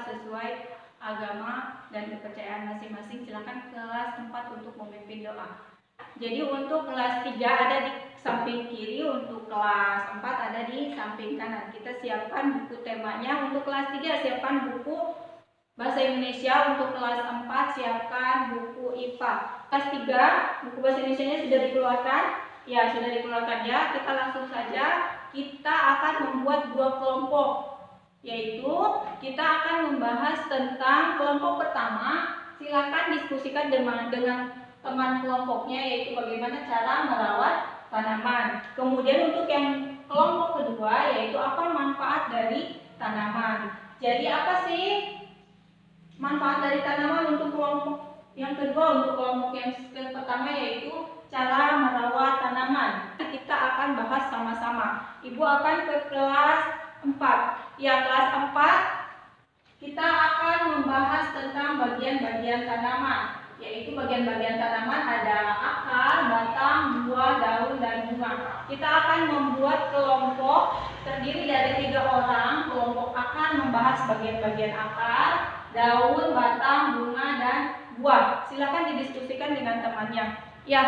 sesuai agama dan kepercayaan masing-masing. Silakan kelas 4 untuk memimpin doa. Jadi untuk kelas 3 ada di samping kiri, untuk kelas 4 ada di samping kanan. Kita siapkan buku temanya. Untuk kelas 3 siapkan buku Bahasa Indonesia, untuk kelas 4 siapkan buku IPA. Kelas 3 buku Bahasa Indonesianya sudah dikeluarkan? Ya, sudah dikeluarkan ya. Kita langsung saja, kita akan membuat 2 kelompok. Yaitu kita akan membahas tentang kelompok pertama. Silakan diskusikan dengan teman kelompoknya, yaitu bagaimana cara merawat tanaman. Kemudian untuk yang kelompok kedua, yaitu apa manfaat dari tanaman. Jadi apa sih manfaat dari tanaman untuk kelompok yang kedua? Untuk kelompok yang pertama yaitu cara merawat tanaman. Kita akan bahas sama-sama. Ibu akan ke kelas 4. Ya, kelas 4 kita akan membahas tentang bagian-bagian tanaman. Yaitu bagian-bagian tanaman ada akar, batang, buah, daun, dan bunga. Kita akan membuat kelompok terdiri dari 3 orang. Kelompok akan membahas bagian-bagian akar, daun, batang, bunga, dan buah. Silakan didiskusikan dengan temannya. Ya,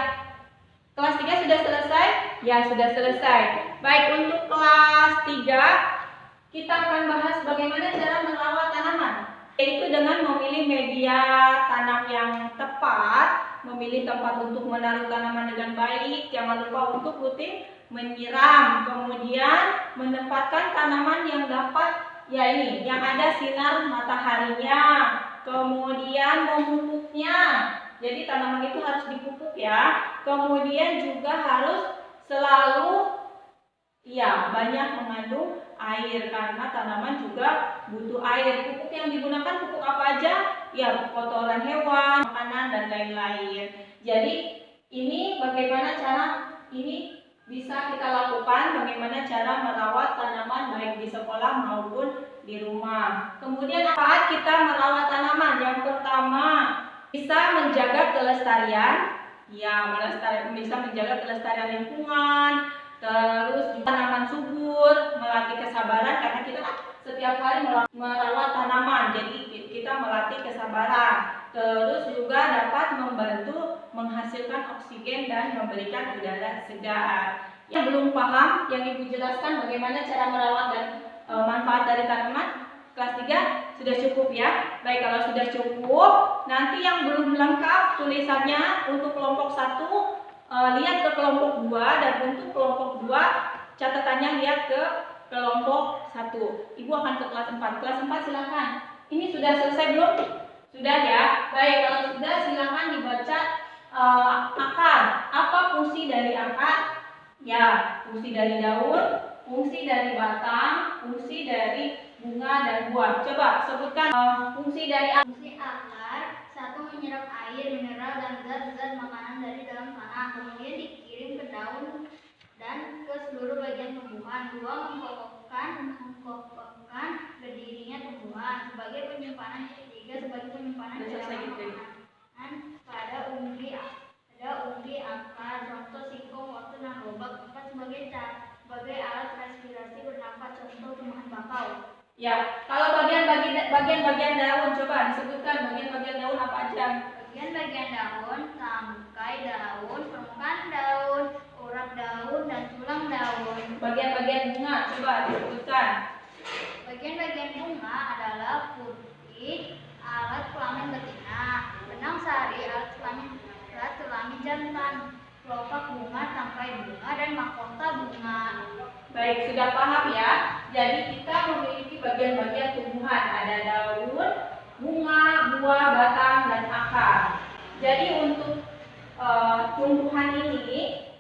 kelas 3 sudah selesai? Ya, sudah selesai. Baik, untuk kelas 3 kita akan bahas bagaimana cara merawat tanaman, yaitu dengan memilih media tanam yang tepat, memilih tempat untuk menaruh tanaman dengan baik, jangan lupa untuk rutin menyiram, kemudian menempatkan tanaman yang dapat, ya ini, yang ada sinar mataharinya, kemudian memupuknya. Jadi tanaman itu harus dipupuk ya. Kemudian juga harus selalu banyak mengandung air, karena tanaman juga butuh air. Pupuk yang digunakan pupuk apa aja? Ya, kotoran hewan, makanan, dan lain-lain. Jadi ini bagaimana cara ini bisa kita lakukan, bagaimana cara merawat tanaman baik di sekolah maupun di rumah. Kemudian saat kita merawat tanaman, yang pertama bisa menjaga kelestarian. Ya, bisa menjaga kelestarian lingkungan. Terus juga tanaman subur, melatih kesabaran, karena kita setiap hari merawat tanaman, jadi kita melatih kesabaran. Terus juga dapat membantu menghasilkan oksigen dan memberikan udara segar. Yang belum paham, yang Ibu jelaskan bagaimana cara merawat dan manfaat dari tanaman, kelas 3 sudah cukup ya. Baik, kalau sudah cukup, nanti yang belum lengkap tulisannya untuk kelompok 1 lihat ke kelompok 2, dan untuk kelompok 2 catatannya lihat ke kelompok 1. Ibu akan ke kelas 4. Kelas 4 silakan. Ini sudah selesai belum? Sudah ya. Baik, kalau sudah silakan dibaca akar. Apa fungsi dari akar? Ya, fungsi dari daun, fungsi dari batang, fungsi dari bunga dan buah. Coba sebutkan fungsi dari akar. Fungsi akar: 1. Menyerap air, mineral, dan zat-zat makanan dari dalam tanah, kemudian dikirim ke daun dan ke seluruh bagian tumbuhan. 2. Mengkokohkan berdirinya tumbuhan sebagai penyimpanan. 3. Sebagai penyimpanan cadangan makanan pada umbi akar, contoh singkong, wortel, dan lobak. 4. Sebagai alat respirasi bernafas, contoh tumbuhan bakau. Ya, kalau bagian-bagian daun, coba disebutkan bagian-bagian daun apa aja? Bagian daun: tangkai daun, permukaan daun, urat daun, dan tulang daun. Bagian-bagian bunga, coba disebutkan. Bagian-bagian bunga adalah putih, alat kelamin betina; benang sari, alat kelamin jantan; kelopak bunga, tangkai bunga, dan mahkota bunga. Baik, sudah paham ya. Jadi kita memiliki bagian-bagian tumbuhan, ada daun, bunga, buah, batang, dan akar. Jadi untuk tumbuhan ini,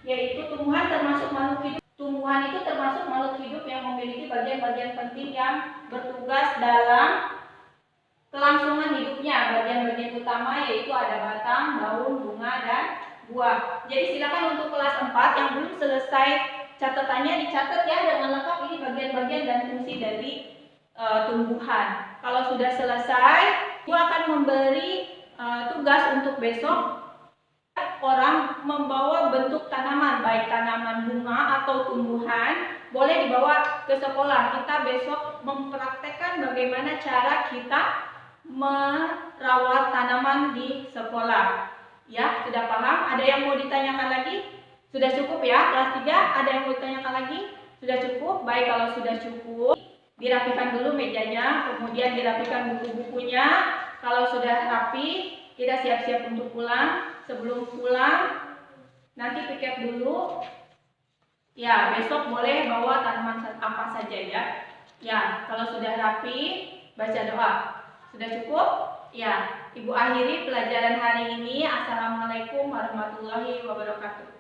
yaitu tumbuhan termasuk makhluk hidup. Tumbuhan itu termasuk makhluk hidup yang memiliki bagian-bagian penting yang bertugas dalam kelangsungan hidupnya. Bagian-bagian utama yaitu ada batang, daun, bunga, dan buah. Jadi silakan untuk kelas 4 yang belum selesai catatannya dicatat ya dengan lengkap, ini bagian-bagian dan fungsi dari tumbuhan. Kalau sudah selesai, Ibu akan memberi tugas untuk besok. Orang membawa bentuk tanaman, baik tanaman bunga atau tumbuhan, boleh dibawa ke sekolah. Kita besok mempraktekkan bagaimana cara kita merawat tanaman di sekolah. Ya, sudah paham? Ada yang mau ditanyakan lagi? Sudah cukup ya, kelas 3? Ada yang mau ditanyakan lagi? Sudah cukup? Baik, kalau sudah cukup, dirapikan dulu mejanya, kemudian dirapikan buku-bukunya. Kalau sudah rapi, kita siap-siap untuk pulang. Sebelum pulang, nanti piket dulu. Ya, besok boleh bawa tanaman apa saja ya. Ya, kalau sudah rapi, baca doa. Sudah cukup? Ya, Ibu akhiri pelajaran hari ini. Assalamualaikum warahmatullahi wabarakatuh.